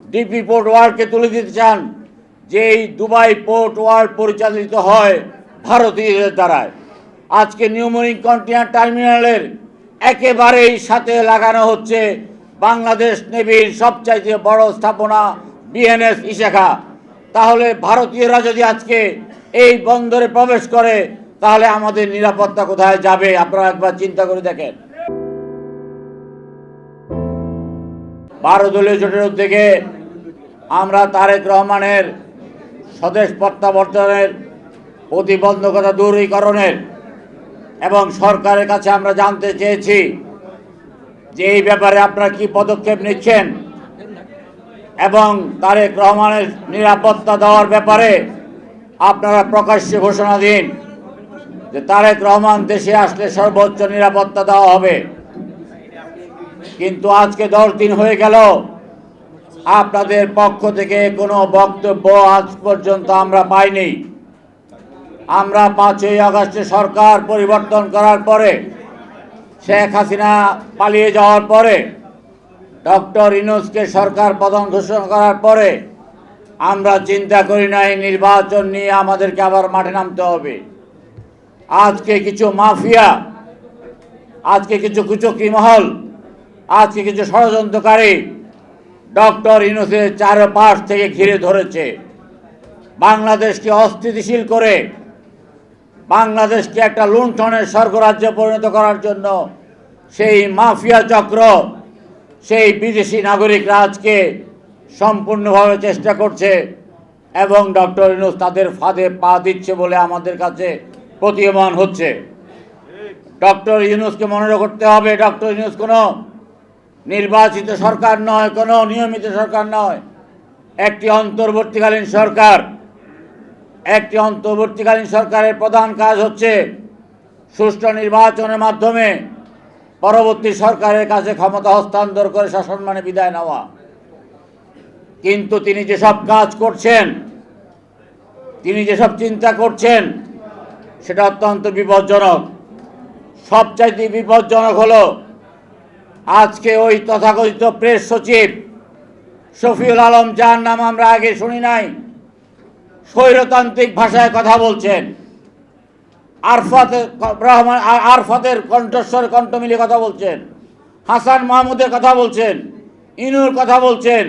DP port ওয়ার্ল্ডকে তুলে দিতে চান যে এই দুবাই পোর্ট ওয়ার্ল্ড পরিচালিত হয় ভারতীয়দের দ্বারায়। আজকে নিউ মরিন কন্টেইনার টার্মিনালের একেবারেই সাথে লাগানো হচ্ছে বাংলাদেশ নেভির সবচাইতে বড় স্থাপনা বিএনএস ইশাখা। তাহলে ভারতীয়রা যদি আজকে এই বন্দরে প্রবেশ করে তাহলে আমাদের নিরাপত্তা কোথায় যাবে? আপনারা একবার চিন্তা করে দেখেন। 12 দলীয় জোটের উদ্যোগে আমরা তারেক রহমানের স্বদেশ প্রত্যাবর্তনের প্রতিবন্ধকতা দূরীকরণের এবং সরকারের কাছে আমরা জানতে চেয়েছি যে এই ব্যাপারে আপনারা কি পদক্ষেপ নিচ্ছেন এবং তারেক রহমানের নিরাপত্তা দেওয়ার ব্যাপারে আপনারা প্রকাশ্যে ঘোষণা দিন যে তারেক রহমান দেশে আসলে সর্বোচ্চ নিরাপত্তা দেওয়া হবে। কিন্তু আজকে 10 দিন হয়ে গেল, আপনাদের পক্ষ থেকে কোনো বক্তব্য আজ পর্যন্ত আমরা পাইনি। আমরা 5ই আগস্টে সরকার পরিবর্তন করার পরে, শেখ হাসিনা পালিয়ে যাওয়ার পরে, ডক্টর ইউনূসকে সরকার প্রধান ঘোষণা করার পরে আমরা চিন্তা করি নাই নির্বাচন নিয়ে আমাদেরকে আবার মাঠে নামতে হবে। আজকে কিছু মাফিয়া, আজকে কিছু কুচক্রী মহল, আজকে কিছু ষড়যন্ত্রকারী ডক্টর ইউনূসের চারপাশ থেকে ঘিরে ধরেছে। বাংলাদেশকে অস্থিতিশীল করে বাংলাদেশকে একটা লুণ্ঠনের স্বর্গরাজ্যে পরিণত করার জন্য সেই মাফিয়া চক্র, সেই বিদেশি নাগরিকরা আজকে সম্পূর্ণভাবে চেষ্টা করছে এবং ডক্টর ইউনূস তাদের ফাঁদে পা দিচ্ছে বলে আমাদের কাছে প্রতীয়মান হচ্ছে। ডক্টর ইউনূসকে মনে করতে হবে, ডক্টর ইউনূস কোনো নির্বাচিত সরকার নয়, কোনো নিয়মিত সরকার নয়, একটি অন্তর্বর্তীকালীন সরকার। একটি অন্তর্বর্তীকালীন সরকারের প্রধান কাজ হচ্ছে সুষ্ঠু নির্বাচনের মাধ্যমে পরবর্তী সরকারের কাছে ক্ষমতা হস্তান্তর করে শাসন মানে বিদায় নেওয়া। কিন্তু তিনি যেসব কাজ করছেন, তিনি যেসব চিন্তা করছেন সেটা অত্যন্ত বিপজ্জনক। সবচাইতে বিপজ্জনক হলো আজকে ওই তথাকথিত প্রেস সচিব শফিউল আলম, যার নাম আমরা আগে শুনি নাই, স্বৈরতান্ত্রিক ভাষায় কথা বলছেন, আরফাতের কণ্ঠস্বরে কণ্ঠ মিলিয়ে কথা বলছেন, হাসান মাহমুদের কথা বলছেন, ইনুর কথা বলছেন।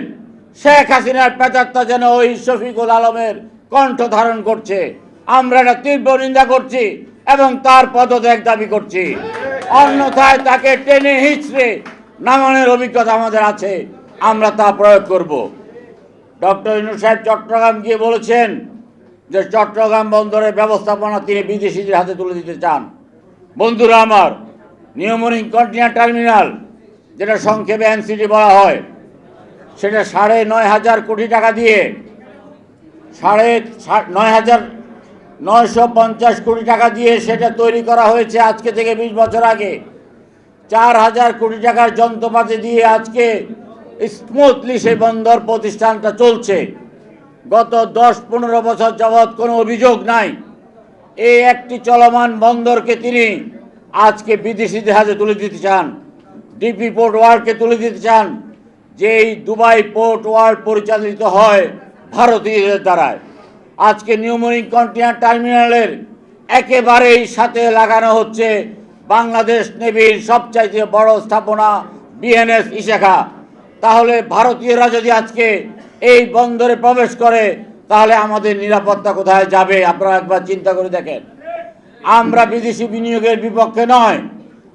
শেখ হাসিনার প্রেতাত্মা যেন ওই শফিকুল আলমের কণ্ঠ ধারণ করছে। আমরা এটা তীব্র নিন্দা করছি এবং তার পদত্যাগ দাবি করছি। অন্যথায় তাকে টেনে হিঁচড়ে নামানোর অভিজ্ঞতা আমাদের আছে, আমরা তা প্রয়োগ করব। ডক্টর ইউনূস সাহেব চট্টগ্রাম গিয়ে বলেছেন যে চট্টগ্রাম বন্দরের ব্যবস্থাপনা তিনি বিদেশিদের হাতে তুলে দিতে চান। বন্ধুরা আমার, নিউ মরিন কন্টেইনার টার্মিনাল, যেটা সংক্ষেপে এনসিটি বলা হয়, সেটা 9,500 কোটি টাকা দিয়ে 9,950 কোটি টাকা দিয়ে সেটা তৈরি করা হয়েছে আজকে থেকে 20 বছর আগে। 4,000 কোটি টাকার যন্ত্রপাতি দিয়ে আজকে স্মুথলি সেই বন্দর প্রতিষ্ঠানটা চলছে। গত 10-15 বছর যাবৎ কোনো অভিযোগ নাই। এই একটি চলমান বন্দরকে তিনি আজকে বিদেশিদের হাতে তুলে দিতে চান, ডিপি পোর্ট ওয়ার্ল্ডকে তুলে দিতে চান যে এই দুবাই পোর্ট ওয়ার্ল্ড পরিচালিত হয় ভারতীয়দের দ্বারায়। আজকে নিউ মরিন কন্টেইনার টার্মিনালের একেবারেই সাথে লাগানো হচ্ছে বাংলাদেশ নেভির সবচাইতে বড় স্থাপনা বিএনএস ইশাখা। তাহলে ভারতীয়রা যদি আজকে এই বন্দরে প্রবেশ করে তাহলে আমাদের নিরাপত্তা কোথায় যাবে? আপনারা একবার চিন্তা করে দেখেন। আমরা বিদেশি বিনিয়োগের বিপক্ষে নয়।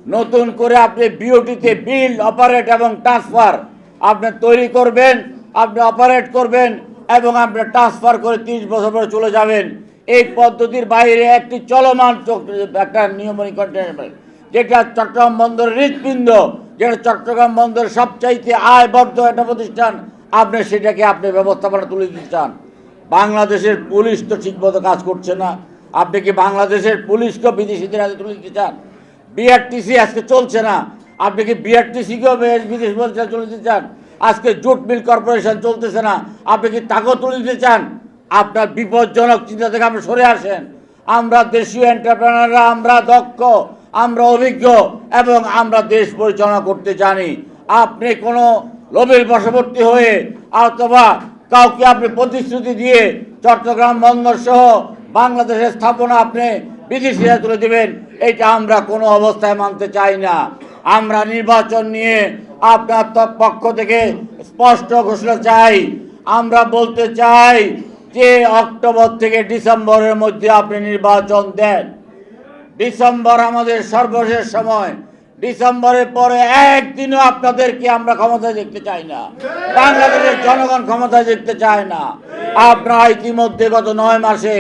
নতুন করে আপনি বিওটিতে বিল্ড, অপারেট এবং ট্রান্সফার আপনি তৈরি করবেন, আপনি অপারেট করবেন এবং আপনি ট্রান্সফার করে 30 বছর পরে চলে যাবেন। এই পদ্ধতির বাইরে একটি চলমান একটা নিয়মনিক কন্টেইনার, যেটা চট্টগ্রাম বন্দরের হৃৎপিণ্ড, যেটা চট্টগ্রাম বন্দরের সবচাইতে আয়বদ্ধ একটা প্রতিষ্ঠান, আপনি সেটাকে আপনি ব্যবস্থাপনা তুলে দিতে চান। বাংলাদেশের পুলিশ তো ঠিকমতো কাজ করছে না, আপনি কি বাংলাদেশের পুলিশকেও বিদেশিদের হাতে তুলে দিতে চান? বিআরটিসি আজকে চলছে না, আপনি কি বিআরটিসিকেও বিদেশ বলতে তুলে দিতে চান? আজকে জুট মিল কর্পোরেশন চলতেছে না, আপনি কি তাকেও তুলে দিতে চান? আপনার বিপজ্জনক চিন্তা থেকে আপনি সরে আসেন। আমরা দেশীয় এন্টারপ্রেনাররা, আমরা দক্ষ, আমরা অভিজ্ঞ এবং আমরা দেশ পরিচালনা করতে জানি। আপনি কোনো লোভের বশবর্তী হয়ে অথবা কাউকে আপনি প্রতিশ্রুতি দিয়ে চট্টগ্রাম বন্দর সহ বাংলাদেশের স্থাপনা আপনি বিদেশিরা তুলে দেবেন, এটা আমরা কোনো অবস্থায় মানতে চাই না। আমরা নির্বাচন নিয়ে আপনার পক্ষ থেকে স্পষ্ট ঘোষণা চাই। আমরা বলতে চাই যে অক্টোবর থেকে ডিসেম্বরের মধ্যে আপনি নির্বাচন দেন। ডিসেম্বর আমাদের সর্বশেষ সময়। ডিসেম্বরের পরে একদিনও আপনাদেরকে আমরা ক্ষমতায় দেখতে চাই না, বাংলাদেশের জনগণ ক্ষমতায় দেখতে চায় না। আপনারা ইতিমধ্যে গত 9 মাসে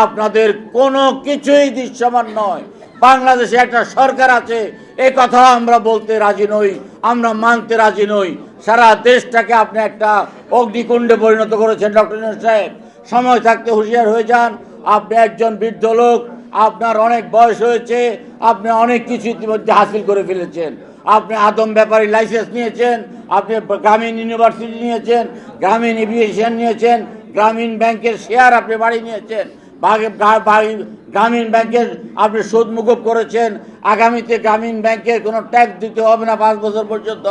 আপনাদের কোনো কিছুই দৃশ্যমান নয়। বাংলাদেশে একটা সরকার আছে এ কথা আমরা বলতে রাজি নই, আমরা মানতে রাজি নই। সারা দেশটাকে আপনি একটা অগ্নিকুণ্ডে পরিণত করেছেন ডক্টর ইউনূস সাহেব। সময় থাকতে হুঁশিয়ার হয়ে যান। আপনি একজন বৃদ্ধ লোক, আপনার অনেক বয়স হয়েছে, আপনি অনেক কিছু ইতিমধ্যে হাসিল করে ফেলেছেন। আপনি আদম ব্যাপারী লাইসেন্স নিয়েছেন, আপনি গ্রামীণ ইউনিভার্সিটি নিয়েছেন, গ্রামীণ এভিয়েশন নিয়েছেন, গ্রামীণ ব্যাংকের শেয়ার আপনি বাড়ি নিয়েছেন, গ্রামীণ ব্যাংকের আপনি সুদ মুকুব করেছেন। আগামীতে গ্রামীণ ব্যাংকের কোনো ট্যাক্স দিতে হবে না 5 বছর পর্যন্ত,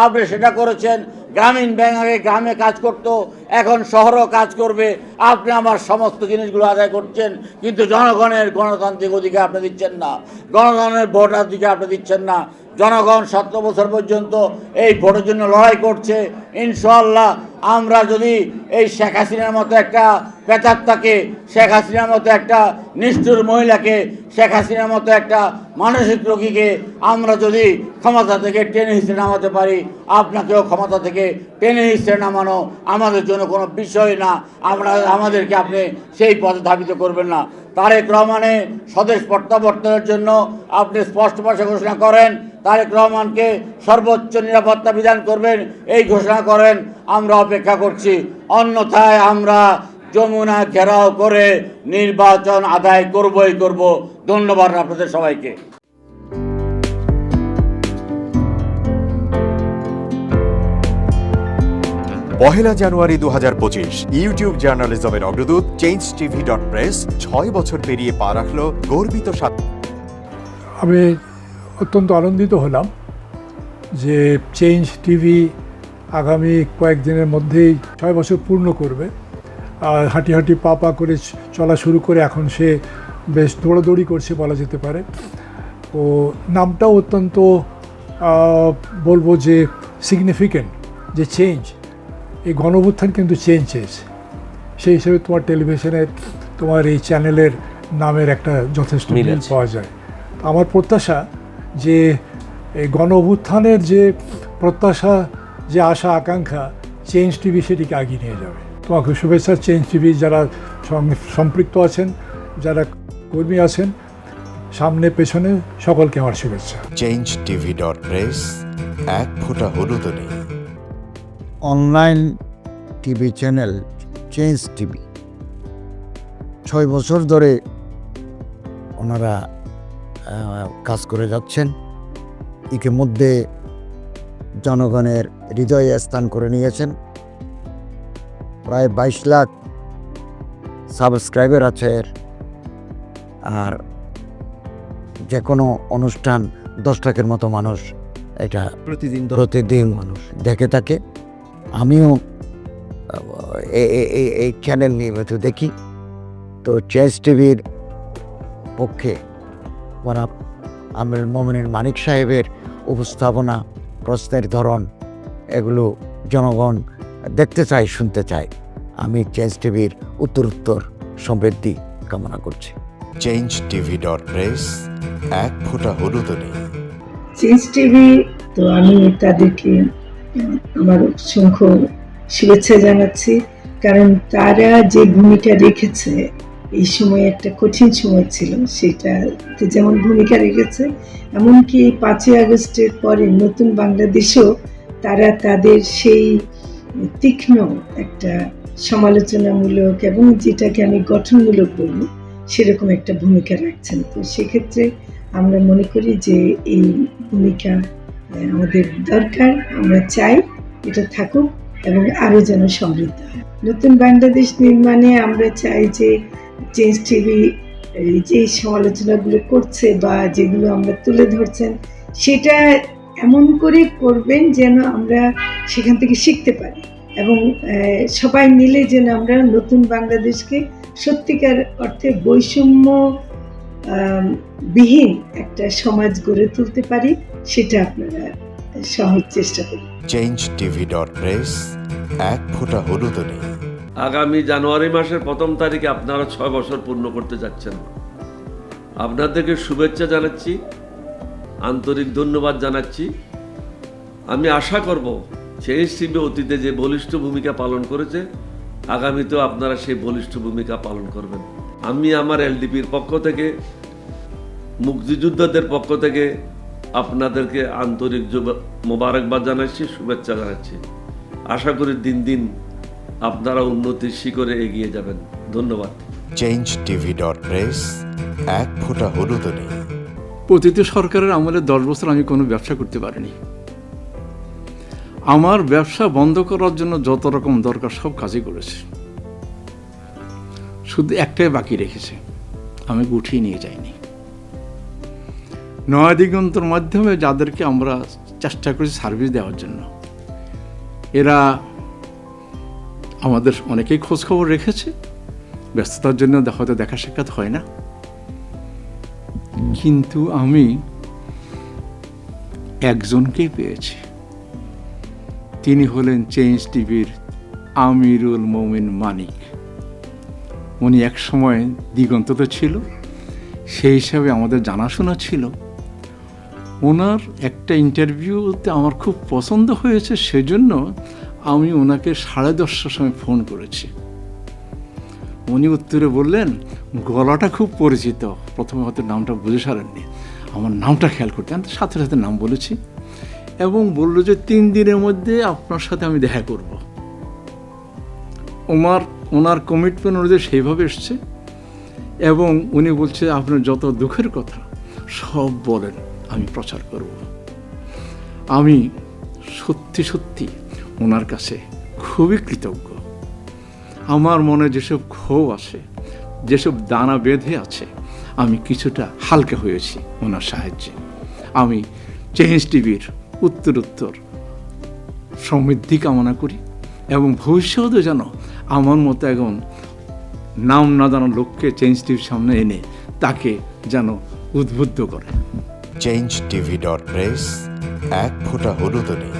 আপনি সেটা করেছেন। গ্রামীণ ব্যাংক আগে গ্রামে কাজ করত, এখন শহরেও কাজ করবে। আপনি আমার সমস্ত জিনিসগুলো আদায় করছেন, কিন্তু জনগণের গণতান্ত্রিক অধিকার আপনি দিচ্ছেন না, জনগণের ভোটাধিকার আপনি দিচ্ছেন না। জনগণ 17 বছর পর্যন্ত এই ভোটের জন্য লড়াই করছে। ইনশাআল্লাহ আমরা যদি এই শেখ হাসিনার মতো একটা প্রেতাত্মাকে, শেখ হাসিনার মতো একটা নিষ্ঠুর মহিলাকে, শেখ হাসিনার মতো একটা মানসিক রোগীকে আমরা যদি ক্ষমতা থেকে টেনে হিসেবে নামাতে পারি, আপনাকেও ক্ষমতা থেকে টেনে হিসেবে নামানো আমাদের জন্য কোনো বিষয় না। আমাদেরকে আপনি সেই পথে ধাবিত করবেন না। তারেক রহমানের স্বদেশ প্রত্যাবর্তনের জন্য আপনি স্পষ্ট ভাষায় ঘোষণা করেন, তারেক রহমানকে সর্বোচ্চ নিরাপত্তা বিধান করবেন, এই ঘোষণা করেন। আমরা অপেক্ষা করছি, অন্যথায় আমরা যমুনা ঘেরাও করে নির্বাচন আদায় করবই করব। ধন্যবাদ আপনাদের সবাইকে। পহেলা জানুয়ারি 2025 ইউটিউব জার্নালিজমের অগ্রদূত changetv.press 6 বছর পেরিয়ে পা রাখল গর্বিত আমি অত্যন্ত আনন্দিত হলাম যে চেঞ্জ টিভি আগামী কয়েকদিনের মধ্যেই 6 বছর পূর্ণ করবে। আর হাঁটি হাঁটি পা পা করে চলা শুরু করে এখন সে বেশ দৌড়াদৌড়ি করছে বলা যেতে পারে। ও নামটাও অত্যন্ত বলবো যে সিগনিফিকেন্ট, যে চেঞ্জ, এই গণঅভ্যুত্থান কিন্তু চেঞ্জ চেয়েছে। সেই হিসেবে তোমার টেলিভিশনের, তোমার এই চ্যানেলের নামের একটা যথেষ্ট মিল পাওয়া যায়। আমার প্রত্যাশা যে এই গণঅভ্যুত্থানের যে প্রত্যাশা, যে আশা আকাঙ্ক্ষা, চেঞ্জ টিভি সেটিকে এগিয়ে নিয়ে যাবে। তোমাকে শুভেচ্ছা। চেঞ্জ টিভি যারা সম্পৃক্ত আছেন, যারা কর্মী আছেন, সামনে পেছনে সকলকে আমার শুভেচ্ছা। changetv.press এক ফোঁটা হলুদ নেই। Online TV channel change TV 6 বছর ধরে ওনারা কাজ করে যাচ্ছেন। ইতিমধ্যে জনগণের হৃদয়ে স্থান করে নিয়েছেন। প্রায় 22 লাখ সাবস্ক্রাইবার আছে এর। আর যে কোনো অনুষ্ঠান 10 লাখের মতো মানুষ এটা প্রতিদিন মানুষ দেখে থাকে। আমিও এই চ্যানেল নিয়মিত দেখি। তো চেঞ্জ টিভির পক্ষে আমিরুল মোমিনিন মানিক সাহেবের উপস্থাপনা, প্রশ্নের ধরন, এগুলো জনগণ দেখতে চায়, শুনতে চায়। আমি চেঞ্জ টিভির উত্তরোত্তর সমৃদ্ধি কামনা করছি। changetv.press এক ফোঁটা হলুদ নেই। চেঞ্জ টিভি, তো আমি তাদেরকে আমার অসংখ্য শুভেচ্ছা জানাচ্ছি, কারণ তারা যে ভূমিকা রেখেছে এই সময়, একটা কঠিন সময় ছিল, সেটাতে যেমন ভূমিকা রেখেছে, এমনকি 5ই আগস্টের পরে নতুন বাংলাদেশেও তারা তাদের সেই তীক্ষ্ণ একটা সমালোচনামূলক এবং যেটাকে আমি গঠনমূলক বলবো সেরকম একটা ভূমিকা রাখছেন। তো সেক্ষেত্রে আমরা মনে করি যে এই ভূমিকা আমাদের দরকার, আমরা চাই এটা থাকুক এবং আরও যেন সমৃদ্ধ হয়। নতুন বাংলাদেশ নির্মাণে আমরা চাই যে চেঞ্জ টিভি যে সমালোচনাগুলো করছে বা যেগুলো আমরা তুলে ধরছেন, সেটা এমন করে করবেন যেন আমরা সেখান থেকে শিখতে পারি এবং সবাই মিলে যেন আমরা নতুন বাংলাদেশকে সত্যিকার অর্থে বৈষম্য বিহীন একটা সমাজ গড়ে তুলতে পারি, সেটা আপনারা সহজ চেষ্টা করুন। changeTV.press এক ফোঁটা হলুদও নেই। আগামী জানুয়ারি মাসের 1 তারিখে আপনারা 6 বছর পূর্ণ করতে যাচ্ছেন। আপনাদেরকে শুভেচ্ছা জানাচ্ছি, আন্তরিক ধন্যবাদ জানাচ্ছি। আমি আশা করব চেঞ্জ টিভি অতীতে যে বলিষ্ঠ ভূমিকা পালন করেছে, আগামীতেও আপনারা সেই বলিষ্ঠ ভূমিকা পালন করবেন। আমি আমার এলডিপির পক্ষ থেকে, মুক্তিযোদ্ধাদের পক্ষ থেকে আপনাদেরকে আন্তরিক মোবারকবাদ জানাচ্ছি, শুভেচ্ছা জানাচ্ছি। আশা করি দিন দিন আপনারা উন্নতির শিখরে এগিয়ে যাবেন। ধন্যবাদ। changeTV.press এক ফোঁটা হলুদও নেই। অতীতে সরকারের আমলে 10 বছর আমি কোনো ব্যবসা করতে পারিনি। আমার ব্যবসা বন্ধ করার জন্য যত রকম দরকার সব কাজই করেছে, শুধু একটাই বাকি রেখেছে, আমি গুটিয়ে নিয়ে যাইনি। নয়া দিগন্তর মাধ্যমে যাদেরকে আমরা চেষ্টা করেছি সার্ভিস দেওয়ার জন্য, এরা আমাদের অনেকেই খোঁজখবর রেখেছে, ব্যস্ততার জন্য হয়তো দেখা সাক্ষাৎ হয় না, কিন্তু আমি একজনকেই পেয়েছি। তিনি হলেন চেঞ্জ টিভির আমিরুল মোমিন মানিক। উনি এক সময় দিগন্ততে ছিল, সেই হিসাবে আমাদের জানাশোনা ছিল। ওনার একটা ইন্টারভিউতে আমার খুব পছন্দ হয়েছে, সেজন্য আমি ওনাকে 10:30টার সময় ফোন করেছি। উনি উত্তরে বললেন, গলাটা খুব পরিচিত। প্রথমে হয়তো নামটা বুঝে সারেননি, আমার নামটা খেয়াল করতে, আমি সাথে সাথে নাম বলেছি এবং বলল যে 3 দিনের মধ্যে আপনার সাথে আমি দেখা করব। ওনার কমিটমেন্ট অনুযায়ী সেইভাবে এসছে এবং উনি বলছে আপনার যত দুঃখের কথা সব বলেন, আমি প্রচার করব। আমি সত্যি সত্যি ওনার কাছে খুবই কৃতজ্ঞ। আমার মনে যেসব ক্ষোভ আছে, যেসব দানা বেঁধে আছে, আমি কিছুটা হালকা হয়েছি ওনার সাহায্যে। আমি চেঞ্জ টিভির উত্তরোত্তর সমৃদ্ধি কামনা করি এবং ভবিষ্যতে যেন আমার মতো একজন নাম না জানা লোককে চেঞ্জ টিভির সামনে এনে তাকে যেন উদ্বুদ্ধ করে। changeTV.press এক ফোঁটা হলুদও নেই।